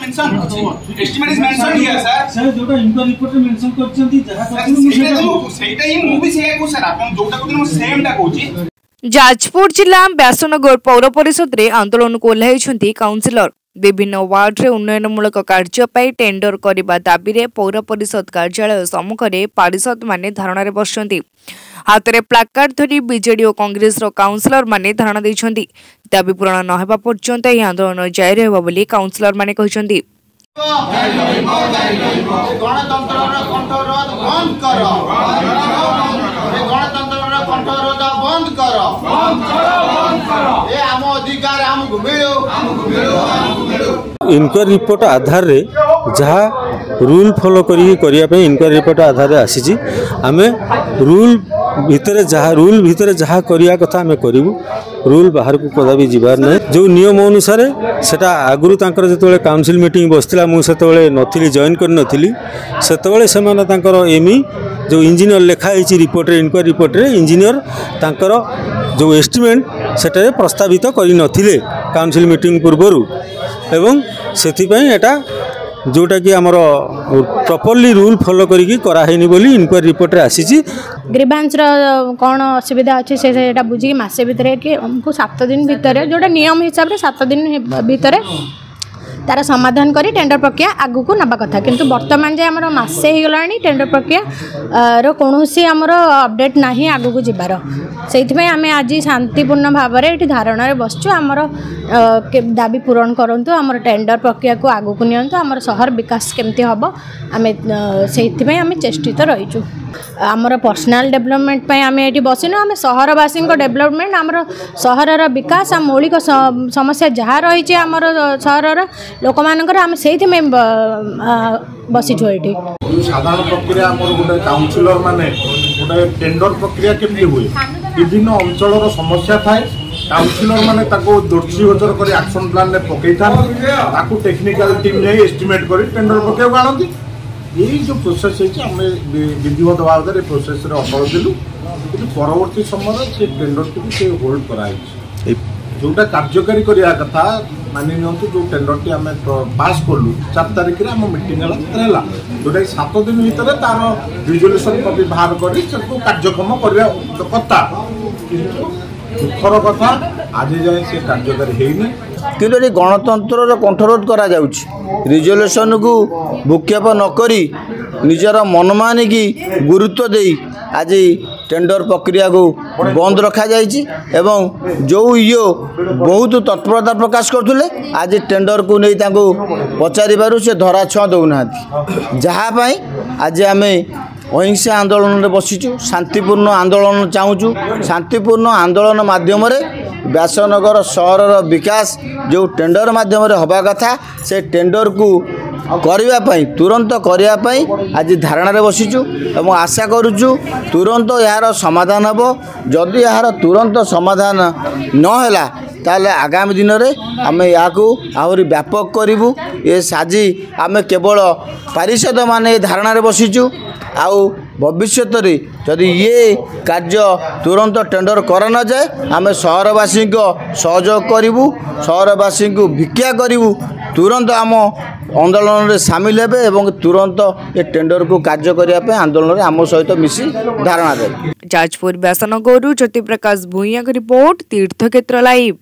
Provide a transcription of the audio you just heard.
mention estimate is mentioned here sir जोटा inquiry report में mention करछंती जहा सेटा ही मु भी सेया को सर आपण जोटा को सेम टा कहूची। जाजपुर जिला व्यासनगर पौर परिषद रे आंदोलन को ओह्लाइछंती काउंसिलर। विभिन्न वार्ड रे उन्नयनमूलक कार्य पाई टेंडर करने दाबी रे पौर परिषद कार्यालय सम्मुख में पार्षद माने धारणा रे बसछंती। हाथ में प्लाकार्ड धरी बीजेडी और कांग्रेस रो काउंसिलर माने धारणा दैछंती। दाबी पूरण न हेबा पर्यंत यह आंदोलन जारी रहबो बोली काउंसिलर माने कहिसंती। इनक्वायरी रिपोर्ट आधार रे जहाँ रूल फॉलो करिया इनक्वायरी रिपोर्ट आधार आसी आम रूल भितर जहाँ करिया कथा आम करूँ रूल बाहर को कदापि जीवार ना जो नियम अनुसार सेटा आगुरी जो काउंसिल मीटिंग बसला मुझे नथिली जॉइन करनथिली सेतबेले सेमाने तांकर एमी जो इंजीनियर लिखाई रिपोर्ट इनक्वायरी रिपोर्ट रे इंजीनियर तांकर जो एस्टिमेट सेटा प्रस्तावित करि नथिले काउंसिल मीटिंग पूर्वरु एवं सेथिपई एटा जोटा कि आमर प्रॉपर्ली रूल फॉलो करिकी कराहेनी बोली इनक्वायरी रिपोर्ट रे आसीची। ग्रीवांस कौन असुविधा अच्छे से बुझी मसे भितर कि हमको 7 दिन भितर जोटा नियम हिसाब से 7 दिन भितर तार समाधान करी टेंडर प्रक्रिया आगु को नबा कथा किंतु वर्तमान जे हमर मासे ही गलानी टेंडर प्रक्रिया रो कोनोसी हमर अपडेट नाही आगु को जिबार सेइथमे आमे आज शांतिपूर्ण भाव रे एठी धारणा रे बसछु हमर दाबी पूरण करंतु हमर टेंडर प्रक्रिया को आगु को नियंतु हमर शहर विकास केमती हबो आमे सेइथमे आमे चेष्टित रहिछु। आमर पर्सनाल डेवलपमेंट पे आम ये बसिनु आम सहरवासी डेवलपमेंट आमर सहरर विकास आ मौलिक समस्या जहाँ रही आमर सहरर लोक मानकर आम से बसीचु ये साधारण प्रक्रिया गोटे काउंसिलर माने गोटे टेंडर प्रक्रिया केमती हुए विभिन्न अंचल समस्या थाए काउंसिलर माने ताको दोषी गोचर कर एक्शन प्लान में पकई था टेक्निकल टीम जाए एस्टिमेट कर टेंडर प्रक्रिया को आनती यही जो प्रोसेस है विधिवत भाव में प्रोसेस अटल देलु कि परवर्ती समय से टेंडर टी से होल्ड कराई जोटा कार्यकारी करा कथा मानि नियंतु जो टेंडर टी आम पास कलु 4 तारिख में आम मीटिंग है जोटा 7 दिन भितर तार रिजोल्यूशन कपी बाहर कर कार्यक्रम करवा कथा दुखर कथा आज जाए से कार्यकारी है कि गणतंत्र कंठरोध करा रिजोल्यूशन को भूक्षेप नक निजर मनमानी की गुरुत्व दे आज टेंडर प्रक्रिया को बंद रखा एवं जो यो बहुत तत्परता प्रकाश करते आज टेंडर को नहीं पचार से धरा छुआ दौना जहाँपाई आज आम अहिंसा आंदोलन में बसीचु शांतिपूर्ण आंदोलन चाहूँ शांतिपूर्ण आंदोलन माध्यम व्यासनगर सहर विकास जो टेंडर माध्यम हवा कथा से टेंडर को करने तुरंत करने आज धारणा रे बसीचु एवं आशा करुचु तुरंत यार समाधान हम जदि यार तुरंत समाधान नहला ताले आगामी दिन में आम या आहरी व्यापक करूँ ये साजी आम केवल पारिषद माने धारणा रे बसीचु आउ भविष्य जदि ये कार्य तुरंत टेंडर कर न जाए आम सहरवासी को सहयोग करूँ सहरवासी को भिक्षा करूँ तुरंत आम आंदोलन में सामिल हेबे एवं तुरंत ये टेंडर को कार्य करने आंदोलन में आम सहित मिसी धारणा दे। जाजपुर व्यासनगर ज्योति प्रकाश भूइया रिपोर्ट तीर्थक्षेत्र लाइव।